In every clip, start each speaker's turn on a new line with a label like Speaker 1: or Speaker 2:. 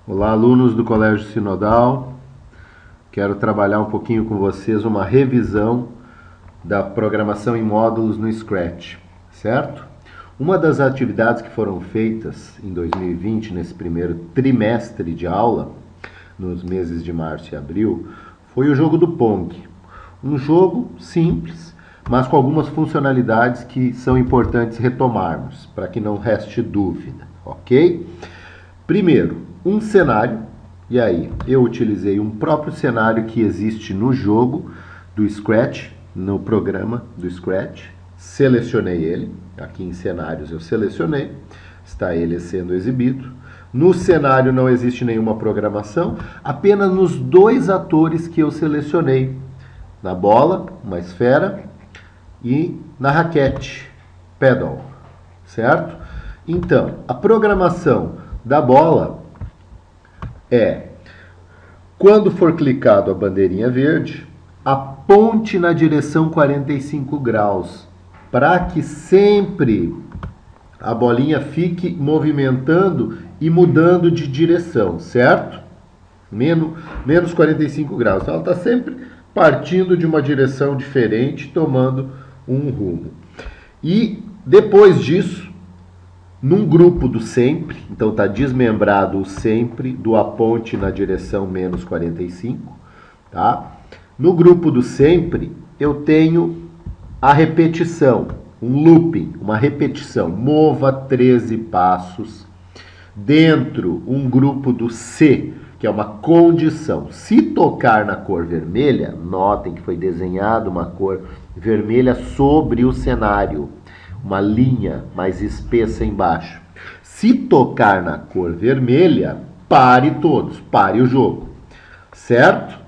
Speaker 1: Olá, alunos do Colégio Sinodal. Quero trabalhar um pouquinho com vocês uma revisão da programação em módulos no Scratch, certo? Uma das atividades que foram feitas em 2020, nesse primeiro trimestre de aula, nos meses de março e abril, foi o jogo do Pong. Um jogo simples, mas com algumas funcionalidades que são importantes retomarmos, para que não reste dúvida, ok? Primeiro, um cenário, e aí eu utilizei um próprio cenário que existe no jogo do Scratch, no programa do Scratch, selecionei ele, aqui em cenários eu selecionei, está ele sendo exibido. No cenário não existe nenhuma programação, apenas nos dois atores que eu selecionei, na bola, uma esfera, e na raquete, pedal, certo? Então, a programação da bola é, quando for clicado a bandeirinha verde, aponte na direção 45 graus, para que sempre a bolinha fique movimentando e mudando de direção, certo? Menos 45 graus. Então, ela está sempre partindo de uma direção diferente, tomando um rumo. E depois disso, num grupo do sempre, então está desmembrado o sempre do aponte na direção menos 45, tá? No grupo do sempre, eu tenho a repetição, um looping, uma repetição. Mova 13 passos dentro um grupo do C, que é uma condição. Se tocar na cor vermelha, notem que foi desenhado uma cor vermelha sobre o cenário, uma linha mais espessa embaixo. Se tocar na cor vermelha, pare todos, pare o jogo, certo?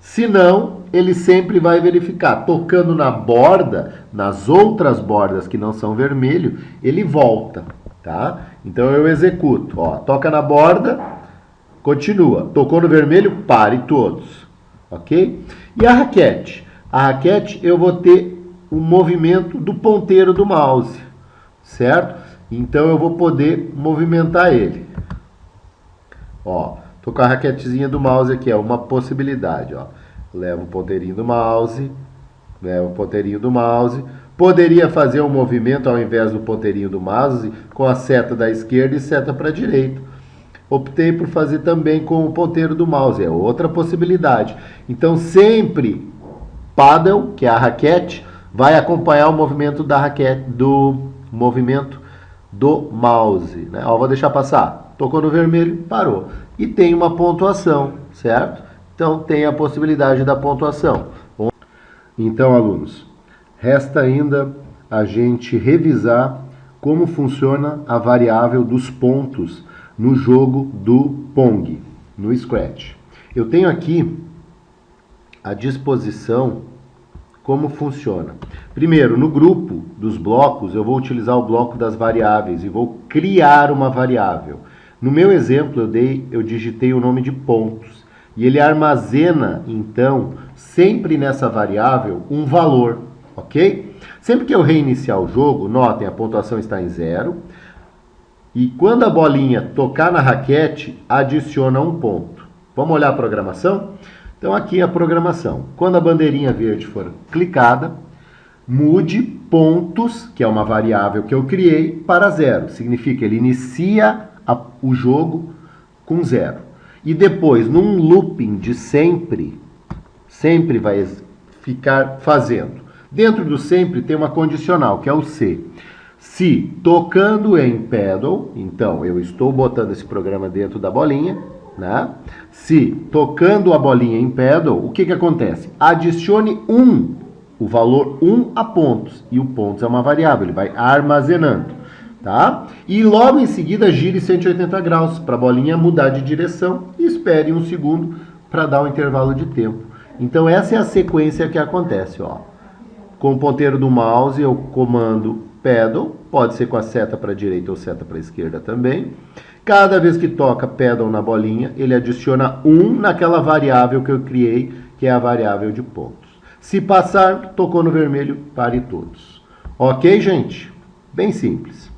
Speaker 1: Se não, ele sempre vai verificar. Tocando na borda, nas outras bordas que não são vermelho, ele volta, tá? Então eu executo, ó, toca na borda, continua. Tocou no vermelho, pare todos, ok? E a raquete? A raquete eu vou ter o movimento do ponteiro do mouse, certo? Então eu vou poder movimentar ele. Ó, tô com a raquetezinha do mouse aqui, é uma possibilidade, ó. Levo o ponteirinho do mouse, Poderia fazer um movimento ao invés do ponteirinho do mouse com a seta da esquerda e seta para a direita. Optei por fazer também com o ponteiro do mouse, é outra possibilidade. Então sempre paddle, que é a raquete, vai acompanhar o movimento da raquete, do movimento do mouse, né? Ó, vou deixar passar. Tocou no vermelho, parou. E tem uma pontuação, certo? Então tem a possibilidade da pontuação. Então, alunos, resta ainda a gente revisar como funciona a variável dos pontos no jogo do Pong, no Scratch. Eu tenho aqui à disposição como funciona. Primeiro, no grupo dos blocos, eu vou utilizar o bloco das variáveis e vou criar uma variável. No meu exemplo, eu digitei o nome de pontos. E ele armazena, então, sempre nessa variável, um valor, ok? Sempre que eu reiniciar o jogo, notem, a pontuação está em 0. E quando a bolinha tocar na raquete, adiciona um ponto. Vamos olhar a programação? Então aqui é a programação. Quando a bandeirinha verde for clicada, mude pontos, que é uma variável que eu criei, para 0. Significa que ele inicia o jogo com 0. E depois, num looping de sempre vai ficar fazendo. Dentro do sempre tem uma condicional, que é o C. Se tocando em pedal, então eu estou botando esse programa dentro da bolinha, né? Se tocando a bolinha em pedal, o que acontece? Adicione o valor 1 a pontos, e o pontos é uma variável, ele vai armazenando, tá? E logo em seguida gire 180 graus para a bolinha mudar de direção e espere um segundo para dar um intervalo de tempo. Então essa é a sequência que acontece, ó. Com o ponteiro do mouse eu comando pedal, pode ser com a seta para a direita ou seta para a esquerda também. Cada vez que toca pedal na bolinha, ele adiciona 1 naquela variável que eu criei, que é a variável de pontos. Se passar, tocou no vermelho, pare todos. Ok, gente? Bem simples.